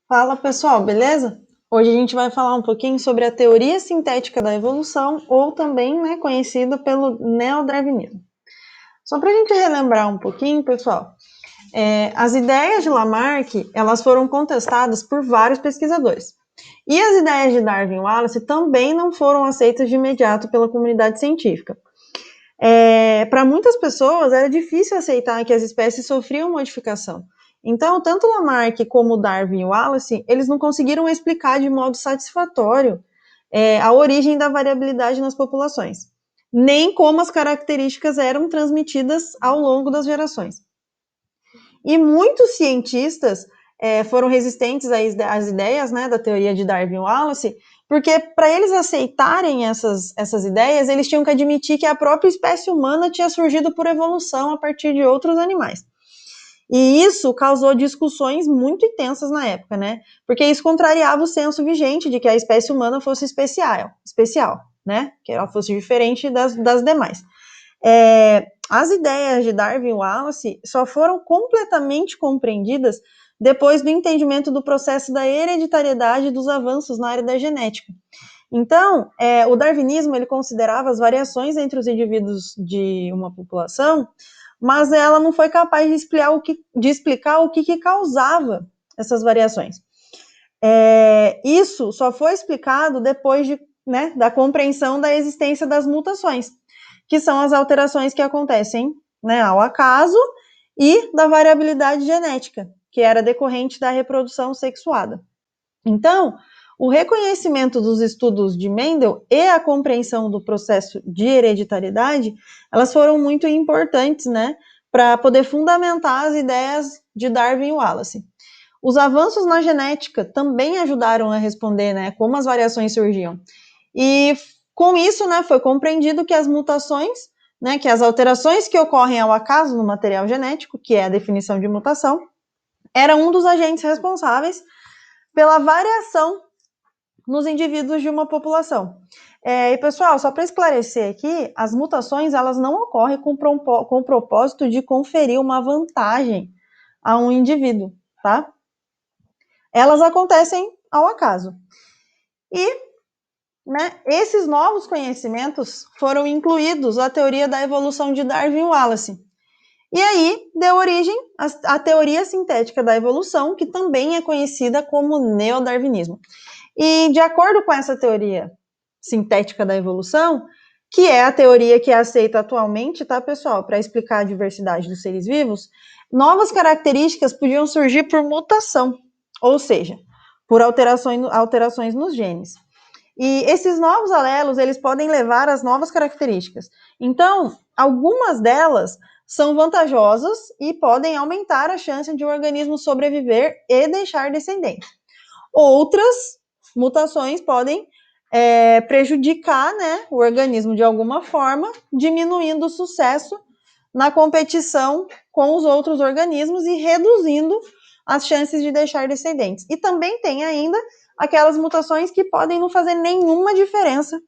Fala pessoal, beleza? Hoje a gente vai falar um pouquinho sobre a teoria sintética da evolução, ou também conhecido pelo neodarwinismo. Só para a gente relembrar um pouquinho, pessoal, as ideias de Lamarck elas foram contestadas por vários pesquisadores. E as ideias de Darwin e Wallace também não foram aceitas de imediato pela comunidade científica. Para muitas pessoas era difícil aceitar que as espécies sofriam modificação. Então, tanto Lamarck como Darwin e Wallace, eles não conseguiram explicar de modo satisfatório a origem da variabilidade nas populações, nem como as características eram transmitidas ao longo das gerações. E muitos cientistas foram resistentes às ideias da teoria de Darwin e Wallace, porque para eles aceitarem essas ideias, eles tinham que admitir que a própria espécie humana tinha surgido por evolução a partir de outros animais. E isso causou discussões muito intensas na época, né? Porque isso contrariava o senso vigente de que a espécie humana fosse especial, né? Que ela fosse diferente das demais. As ideias de Darwin e Wallace só foram completamente compreendidas depois do entendimento do processo da hereditariedade dos avanços na área da genética. Então, o darwinismo ele considerava as variações entre os indivíduos de uma população, mas ela não foi capaz de explicar o que causava essas variações. Isso só foi explicado depois da compreensão da existência das mutações, que são as alterações que acontecem ao acaso, e da variabilidade genética, que era decorrente da reprodução sexuada. Então, o reconhecimento dos estudos de Mendel e a compreensão do processo de hereditariedade, elas foram muito importantes, para poder fundamentar as ideias de Darwin e Wallace. Os avanços na genética também ajudaram a responder, como as variações surgiam. E com isso, foi compreendido que as mutações, que as alterações que ocorrem ao acaso no material genético, que é a definição de mutação, era um dos agentes responsáveis pela variação nos indivíduos de uma população. E pessoal, só para esclarecer aqui, as mutações elas não ocorrem com o propósito de conferir uma vantagem a um indivíduo, tá? Elas acontecem ao acaso. E esses novos conhecimentos foram incluídos à teoria da evolução de Darwin e Wallace. E aí deu origem à teoria sintética da evolução, que também é conhecida como neodarwinismo. E de acordo com essa teoria sintética da evolução, que é a teoria que é aceita atualmente, tá, pessoal, para explicar a diversidade dos seres vivos, novas características podiam surgir por mutação, ou seja, por alterações nos genes. E esses novos alelos, eles podem levar às novas características. Então, algumas delas são vantajosas e podem aumentar a chance de um organismo sobreviver e deixar descendentes. Outras mutações podem prejudicar o organismo de alguma forma, diminuindo o sucesso na competição com os outros organismos e reduzindo as chances de deixar descendentes. E também tem ainda aquelas mutações que podem não fazer nenhuma diferença,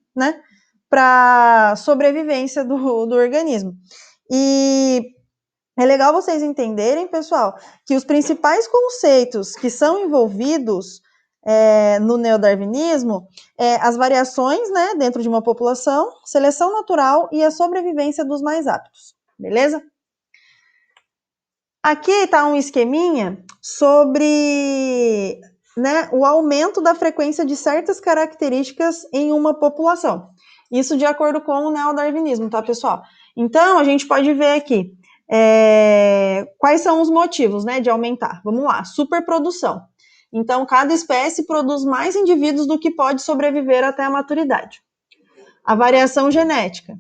para a sobrevivência do organismo. E é legal vocês entenderem, pessoal, que os principais conceitos que são envolvidos no neodarwinismo as variações, dentro de uma população, seleção natural e a sobrevivência dos mais aptos, beleza? Aqui está um esqueminha sobre o aumento da frequência de certas características em uma população. Isso de acordo com o neodarwinismo, tá, pessoal? Então, a gente pode ver aqui quais são os motivos, de aumentar. Vamos lá, superprodução. Então, cada espécie produz mais indivíduos do que pode sobreviver até a maturidade. A variação genética.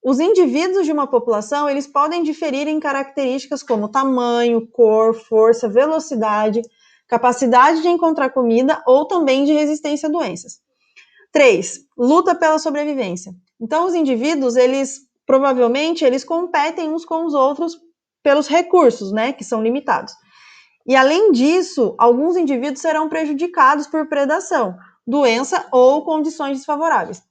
Os indivíduos de uma população, eles podem diferir em características como tamanho, cor, força, velocidade, capacidade de encontrar comida ou também de resistência a doenças. 3. Luta pela sobrevivência. Então, os indivíduos, provavelmente, eles competem uns com os outros pelos recursos, que são limitados. E, além disso, alguns indivíduos serão prejudicados por predação, doença ou condições desfavoráveis.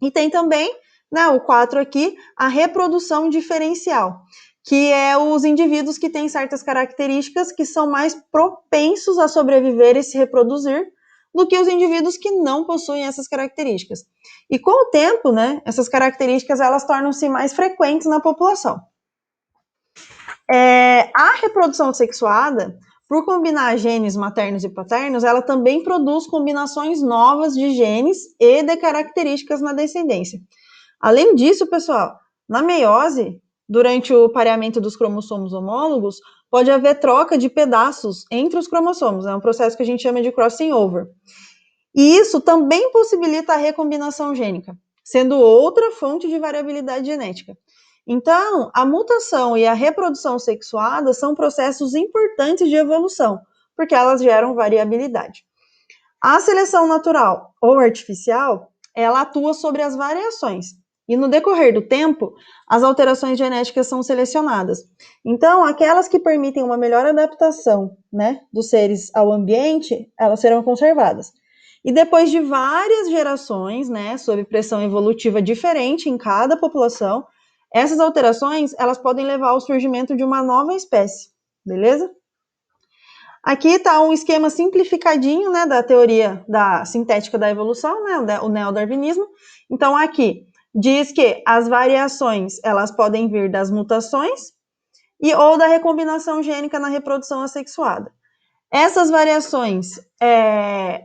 E tem também, o 4 aqui, a reprodução diferencial, que é os indivíduos que têm certas características que são mais propensos a sobreviver e se reproduzir do que os indivíduos que não possuem essas características. E com o tempo, né, essas características elas tornam-se mais frequentes na população. A reprodução sexuada, por combinar genes maternos e paternos, ela também produz combinações novas de genes e de características na descendência. Além disso, pessoal, na meiose, durante o pareamento dos cromossomos homólogos, pode haver troca de pedaços entre os cromossomos, é um processo que a gente chama de crossing over. E isso também possibilita a recombinação gênica, sendo outra fonte de variabilidade genética. Então, a mutação e a reprodução sexuada são processos importantes de evolução, porque elas geram variabilidade. A seleção natural ou artificial, ela atua sobre as variações, e no decorrer do tempo, as alterações genéticas são selecionadas. Então, aquelas que permitem uma melhor adaptação, né, dos seres ao ambiente, elas serão conservadas. E depois de várias gerações, né, sob pressão evolutiva diferente em cada população, essas alterações, elas podem levar ao surgimento de uma nova espécie, beleza? Aqui está um esquema simplificadinho, né, da teoria da sintética da evolução, né, o neodarwinismo. Então, aqui diz que as variações, elas podem vir das mutações ou da recombinação gênica na reprodução assexuada. Essas variações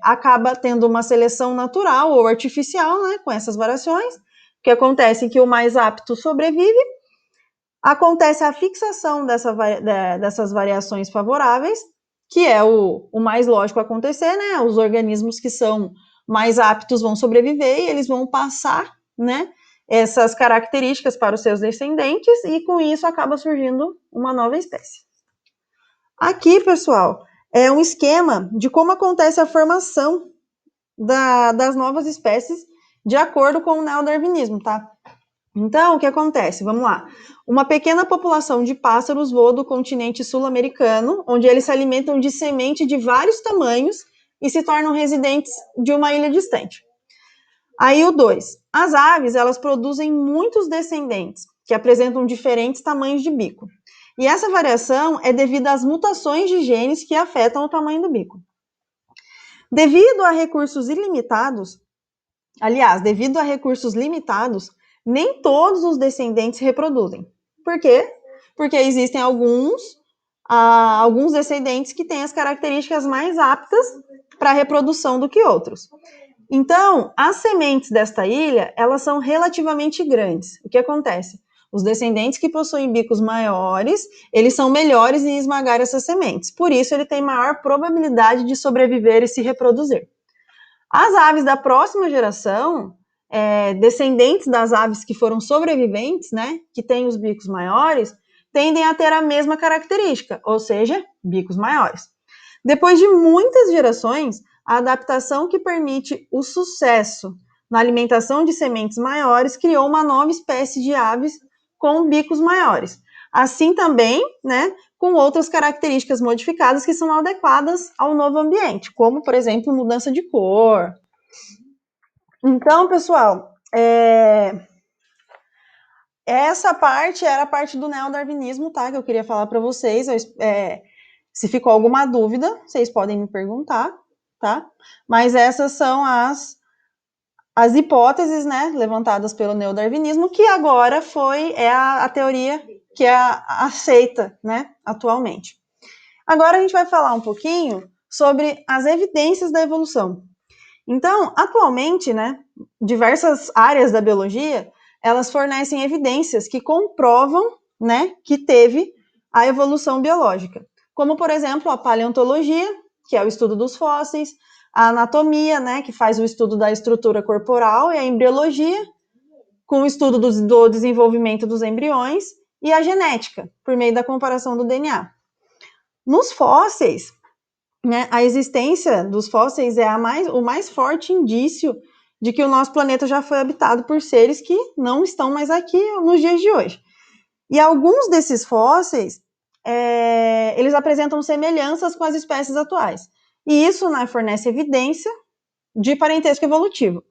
acaba tendo uma seleção natural ou artificial, né, com essas variações, que acontece que o mais apto sobrevive, acontece a fixação dessas variações favoráveis, que é o mais lógico acontecer, né, os organismos que são mais aptos vão sobreviver e eles vão passar, né, essas características para os seus descendentes e com isso acaba surgindo uma nova espécie. Aqui, pessoal, é um esquema de como acontece a formação das novas espécies de acordo com o neodarwinismo, tá? Então, o que acontece? Vamos lá. Uma pequena população de pássaros voa do continente sul-americano, onde eles se alimentam de semente de vários tamanhos e se tornam residentes de uma ilha distante. Aí o 2. As aves, elas produzem muitos descendentes, que apresentam diferentes tamanhos de bico. E essa variação é devido às mutações de genes que afetam o tamanho do bico. Devido a recursos ilimitados, devido a recursos limitados, nem todos os descendentes reproduzem. Por quê? Porque existem alguns descendentes que têm as características mais aptas para a reprodução do que outros. Então, as sementes desta ilha, elas são relativamente grandes. O que acontece? Os descendentes que possuem bicos maiores, eles são melhores em esmagar essas sementes. Por isso, ele tem maior probabilidade de sobreviver e se reproduzir. As aves da próxima geração, descendentes das aves que foram sobreviventes, né, que têm os bicos maiores, tendem a ter a mesma característica, ou seja, bicos maiores. Depois de muitas gerações, a adaptação que permite o sucesso na alimentação de sementes maiores criou uma nova espécie de aves com bicos maiores. Assim também, né, com outras características modificadas que são adequadas ao novo ambiente, como, por exemplo, mudança de cor. Então, pessoal, essa parte era a parte do neodarwinismo, tá, que eu queria falar para vocês. Se ficou alguma dúvida, vocês podem me perguntar, tá? Mas essas são as hipóteses, né, levantadas pelo neodarwinismo, que agora é a teoria que é aceita, né, atualmente. Agora a gente vai falar um pouquinho sobre as evidências da evolução. Então, atualmente, né, diversas áreas da biologia, elas fornecem evidências que comprovam, né, que teve a evolução biológica. Como, por exemplo, a paleontologia, que é o estudo dos fósseis, a anatomia, né, que faz o estudo da estrutura corporal, e a embriologia, com o estudo do desenvolvimento dos embriões, e a genética, por meio da comparação do DNA. Nos fósseis, né, a existência dos fósseis é o mais forte indício de que o nosso planeta já foi habitado por seres que não estão mais aqui nos dias de hoje. E alguns desses fósseis, eles apresentam semelhanças com as espécies atuais. E isso, né, fornece evidência de parentesco evolutivo.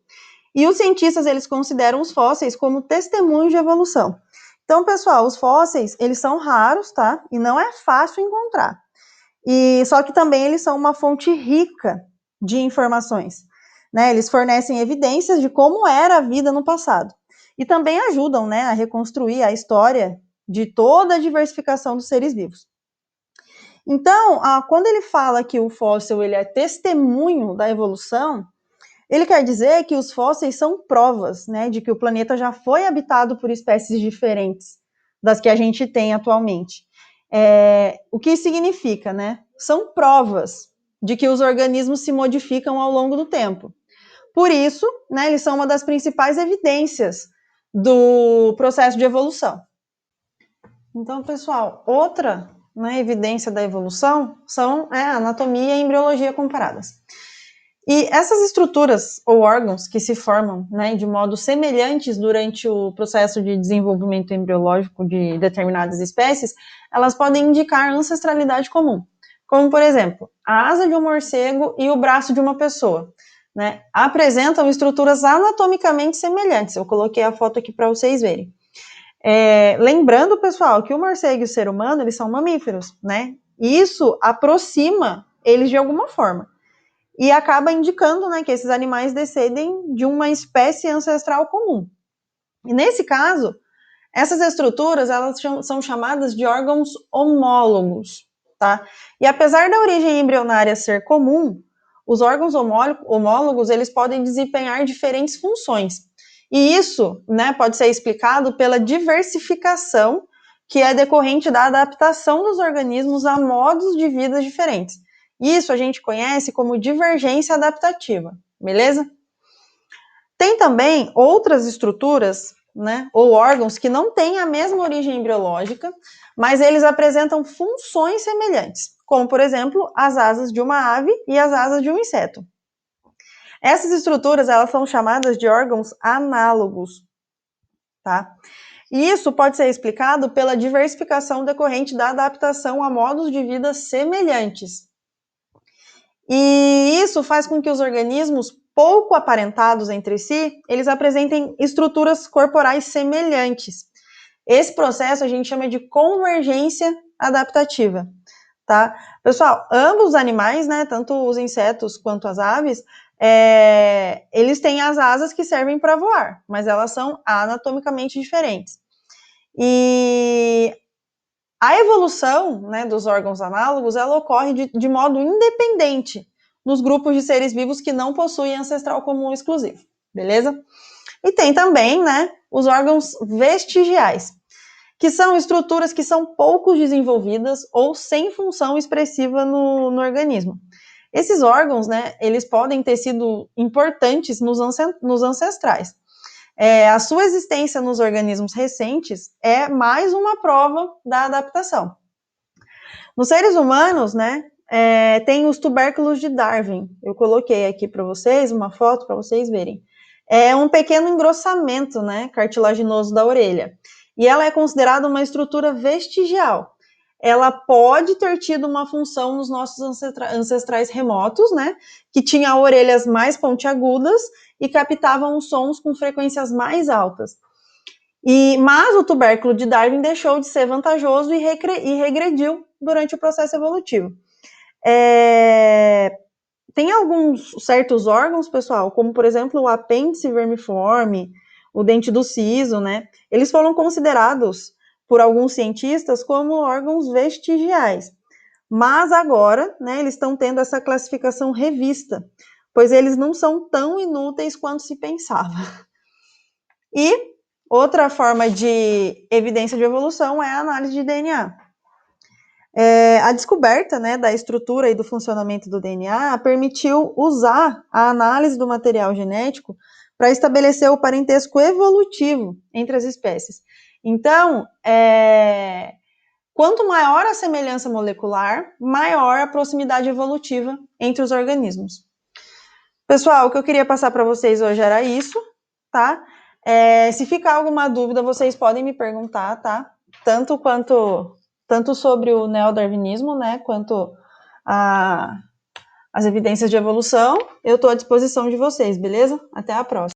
E os cientistas, eles consideram os fósseis como testemunhos de evolução. Então, pessoal, os fósseis, eles são raros, tá? E não é fácil encontrar. E só que também eles são uma fonte rica de informações, né? Eles fornecem evidências de como era a vida no passado. E também ajudam, né, a reconstruir a história de toda a diversificação dos seres vivos. Então, quando ele fala que o fóssil ele é testemunho da evolução, ele quer dizer que os fósseis são provas, né, de que o planeta já foi habitado por espécies diferentes das que a gente tem atualmente. O que significa, né? São provas de que os organismos se modificam ao longo do tempo. Por isso, né, eles são uma das principais evidências do processo de evolução. Então, pessoal, outra, né, evidência da evolução são a anatomia e embriologia comparadas. E essas estruturas ou órgãos que se formam, né, de modo semelhantes durante o processo de desenvolvimento embriológico de determinadas espécies, elas podem indicar ancestralidade comum, como, por exemplo, a asa de um morcego e o braço de uma pessoa, né, apresentam estruturas anatomicamente semelhantes. Eu coloquei a foto aqui para vocês verem. Lembrando, pessoal, que o morcego e o ser humano, eles são mamíferos, né? E isso aproxima eles de alguma forma. E acaba indicando, né, que esses animais descendem de uma espécie ancestral comum. E nesse caso, essas estruturas, elas são chamadas de órgãos homólogos, tá? E apesar da origem embrionária ser comum, os órgãos homólogos, eles podem desempenhar diferentes funções. E isso, né, pode ser explicado pela diversificação que é decorrente da adaptação dos organismos a modos de vida diferentes. Isso a gente conhece como divergência adaptativa, beleza? Tem também outras estruturas, né, ou órgãos que não têm a mesma origem embriológica, mas eles apresentam funções semelhantes, como, por exemplo, as asas de uma ave e as asas de um inseto. Essas estruturas, elas são chamadas de órgãos análogos, tá? E isso pode ser explicado pela diversificação decorrente da adaptação a modos de vida semelhantes. E isso faz com que os organismos pouco aparentados entre si, eles apresentem estruturas corporais semelhantes. Esse processo a gente chama de convergência adaptativa, tá? Pessoal, ambos os animais, né, tanto os insetos quanto as aves, eles têm as asas que servem para voar, mas elas são anatomicamente diferentes. E a evolução, né, dos órgãos análogos, ela ocorre de modo independente nos grupos de seres vivos que não possuem ancestral comum exclusivo, beleza? E tem também, né, os órgãos vestigiais, que são estruturas que são pouco desenvolvidas ou sem função expressiva no organismo. Esses órgãos, né, eles podem ter sido importantes nos ancestrais. A sua existência nos organismos recentes é mais uma prova da adaptação. Nos seres humanos, né, tem os tubérculos de Darwin. Eu coloquei aqui para vocês uma foto para vocês verem. É um pequeno engrossamento, né, cartilaginoso da orelha. E ela é considerada uma estrutura vestigial. Ela pode ter tido uma função nos nossos ancestrais remotos, né, que tinha orelhas mais pontiagudas e captavam os sons com frequências mais altas. Mas o tubérculo de Darwin deixou de ser vantajoso e regrediu durante o processo evolutivo. Tem alguns certos órgãos, pessoal, como, por exemplo, o apêndice vermiforme, o dente do siso, né? Eles foram considerados por alguns cientistas como órgãos vestigiais. Mas agora, né, eles estão tendo essa classificação revista, pois eles não são tão inúteis quanto se pensava. E outra forma de evidência de evolução é a análise de DNA. A descoberta, né, da estrutura e do funcionamento do DNA permitiu usar a análise do material genético para estabelecer o parentesco evolutivo entre as espécies. Então, quanto maior a semelhança molecular, maior a proximidade evolutiva entre os organismos. Pessoal, o que eu queria passar para vocês hoje era isso, tá? Se ficar alguma dúvida, vocês podem me perguntar, tá? Tanto sobre o neodarwinismo, né, quanto as evidências de evolução, eu estou à disposição de vocês, beleza? Até a próxima.